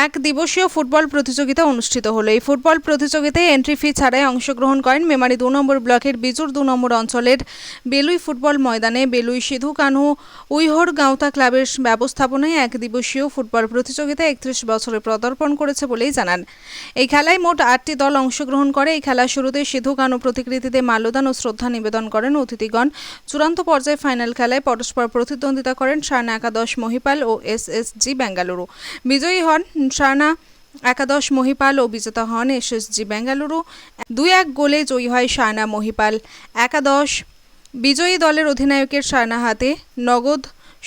এক দিবসীয় ফুটবল প্রতিযোগিতা অনুষ্ঠিত হলো। এই ফুটবল প্রতিযোগিতায় এন্ট্রি ফি ছাড়াই অংশগ্রহণ করেন মেমারি ২ নম্বর ব্লকের বিজুর ২ নম্বর অঞ্চলের বেলুই ফুটবল ময়দানে বেলুই সিধু কানহু উইহর গাঁওতা ক্লাবের ব্যবস্থাপনায় এক দিবসীয় ফুটবল প্রতিযোগিতায় ৩১ বছরে পদার্পণ করেছে বলেই জানান। এই খেলায় মোট ৮টি দল অংশগ্রহণ করে। এই খেলার শুরুতে সিধু কানহু প্রতিকৃতিতে মাল্যদান ও শ্রদ্ধা নিবেদন করেন অতিথিগণ। চূড়ান্ত পর্যায়ে ফাইনাল খেলায় পরস্পর প্রতিদ্বন্দ্বিতা করেন সায়না একাদশ মহিপাল ও এসএসজি বেঙ্গালুরু। বিজয়ী হন সায়না একাদশ মহিপাল ও বিজেতা হন এসএসজি বেঙ্গালুরু। ২-১ গোলে জয়ী হয় সায়না মহিপাল একাদশ। বিজয়ী দলের অধিনায়কের সায়না হাতে নগদ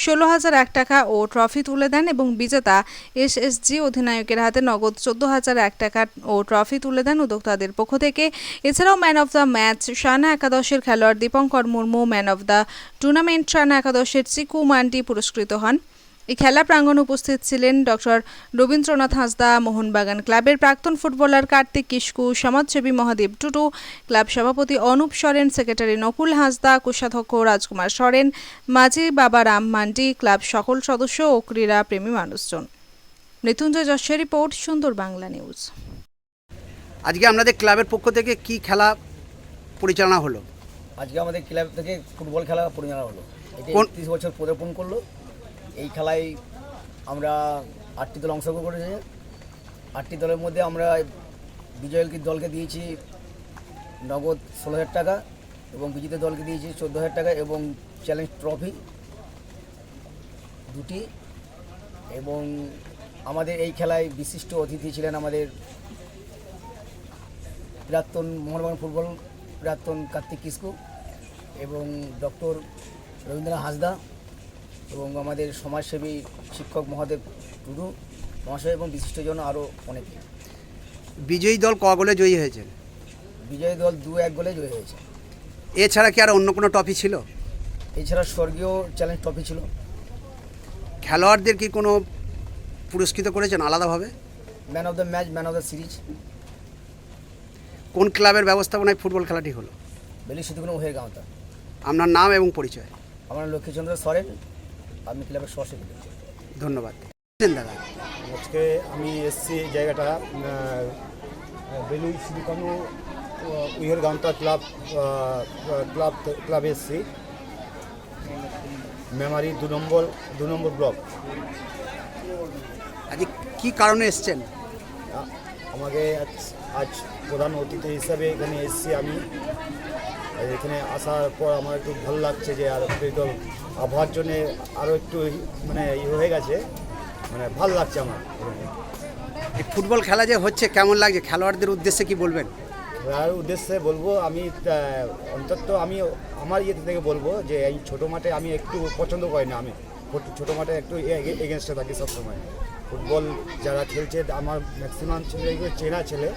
১৬,০০০ টাকা ও ট্রফি তুলে দেন এবং বিজেতা এসএসজি অধিনায়কের হাতে নগদ ১৪,০০০ টাকা ও ট্রফি তুলে দেন উদ্যোক্তাদের পক্ষ থেকে। এছাড়াও man of the match Sayna একাদশের খেলোয়াড় Dipankar Murmu, man of the tournament Sayna একাদশের চিকু মান্ডি পুরস্কৃত হন। এই খেলা প্রাঙ্গণে উপস্থিত ছিলেন ডক্টর রবীন্দ্রনাথ হাঁসদা, মোহনবাগান ক্লাবের প্রাক্তন ফুটবলার কার্তিক কিস্কু, সমাজসেবী মহাদেব টুটু, ক্লাব সভাপতি অনুপ সরেন, সেক্রেটারি নকুল হাঁসদা, কোষাধ্যক্ষ রাজকুমার সরেন, মাঝি বাবা রাম মান্ডি, ক্লাব সকল সদস্য ও ক্রীড়া প্রেমী মানুষজন। মৃত্যুঞ্জয় যশের রিপোর্ট, সুন্দর বাংলা নিউজ। আজকে আপনাদের ক্লাবের পক্ষ থেকে কি খেলা পরিচালনা হলো? আজকে আমাদের ক্লাব থেকে ফুটবল খেলা পরিচালনা হলো। এটা ৩০ বছর পদার্পণ করলো। এই খেলায় আমরা ৮টি দল অংশগ্রহণ করেছে। ৮টি দলের মধ্যে আমরা বিজয়ী দলকে দিয়েছি নগদ ১৬,০০০ টাকা এবং বিজিত দলকে দিয়েছি ১৪,০০০ টাকা এবং চ্যালেঞ্জ ট্রফি ২টি। এবং আমাদের এই খেলায় বিশিষ্ট অতিথি ছিলেন আমাদের প্রাক্তন মোহনবাগান ফুটবল প্রাক্তন কার্তিক কিস্কু এবং ডক্টর রবীন্দ্রনাথ হাঁসদা এবং আমাদের সমাজসেবী শিক্ষক মহাদেব টুডু মহাশয় এবং বিশিষ্টজন আরও অনেকে। বিজয়ী দল ক গোলে জয়ী হয়েছে? বিজয়ী দল ২-১ গোলে জয়ী হয়েছে। এছাড়া কি আর অন্য কোনো ট্রফি ছিল? এছাড়া স্বর্গীয় চ্যালেঞ্জ ট্রফি ছিল। খেলোয়াড়দের কি কোনো পুরস্কৃত করেছেন আলাদাভাবে? Man of the match, man of the series. কোন ক্লাবের ব্যবস্থাপনায় ফুটবল খেলাটি হলো? বেলুই সিধু কানহু উইহর গাঁওতা। আপনার নাম এবং পরিচয়? আমার লক্ষ্মীচন্দ্র সরেন, আমি ক্লাবের সহসভাপতি। ধন্যবাদ দাদা। আজকে আমি এসছি এই জায়গাটা বেলুই সিধু কানহু উইহর গাঁওতা ক্লাবে এসছি, মেমারি ২ নম্বর ব্লক। আজকে কি কারণে এসছেন? আমাকে আজ প্রধান অতিথি হিসাবে এখানে এসছি আমি। এখানে আসার পর আমার একটু ভালো লাগছে যে আর একটু আবহাওয়ার জন্যে আরও একটু মানে হয়ে গেছে, মানে ভালো লাগছে আমার। এই ফুটবল খেলা যে হচ্ছে কেমন লাগছে? খেলোয়াড়দের উদ্দেশ্যে কি বলবেন? খেলার উদ্দেশ্যে বলবো আমি অন্তত আমি আমার ইয়ে থেকে বলবো যে এই ছোটো মাঠে আমি একটু পছন্দ করি না। আমি ছোটো মাঠে একটু এগেনস্টে থাকি সবসময়। ফুটবল যারা খেলছে আমার ম্যাক্সিমাম ছেলে চেনা ছেলে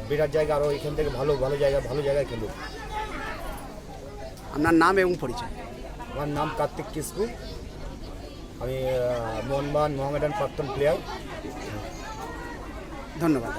বিরাট জায়গা, আরও এখান থেকে ভালো জায়গায় খেলুক। আপনার নাম এবং পরিচয়? আমার নাম কার্তিক কিস্কু, আমি মোহনবাগান প্রাক্তন প্লেয়ার। ধন্যবাদ।